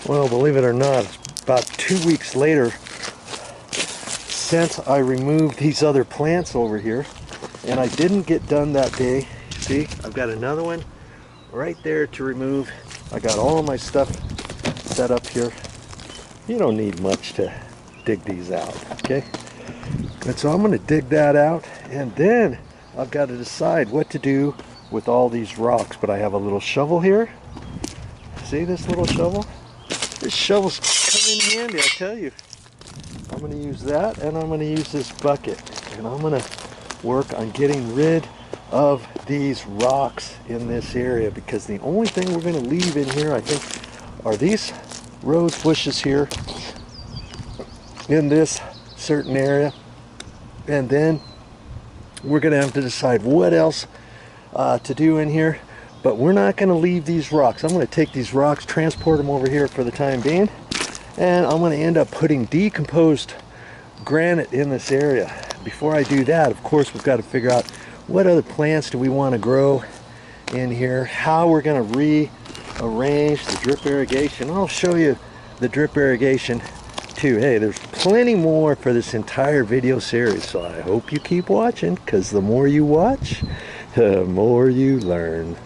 Well, believe it or not, it's about 2 weeks later since I removed these other plants over here, and I didn't get done that day. See, I've got another one right there to remove. I got all of my stuff set up here. You don't need much to dig these out, okay? And so I'm going to dig that out, and then I've got to decide what to do with all these rocks. But I have a little shovel here. See this little shovel? This shovel's come in handy, I tell you. I'm going to use that, and I'm going to use this bucket, and I'm going to work on getting rid of these rocks in this area, because the only thing we're going to leave in here, I think, are these rose bushes here in this certain area. And then we're going to have to decide what else to do in here. But we're not going to leave these rocks. I'm going to take these rocks, transport them over here for the time being, and I'm going to end up putting decomposed granite in this area. Before I do that, of course, we've got to figure out what other plants do we want to grow in here, how we're going to rearrange the drip irrigation. I'll show you the drip irrigation too. Hey, there's plenty more for this entire video series, so I hope you keep watching, because the more you watch, the more you learn.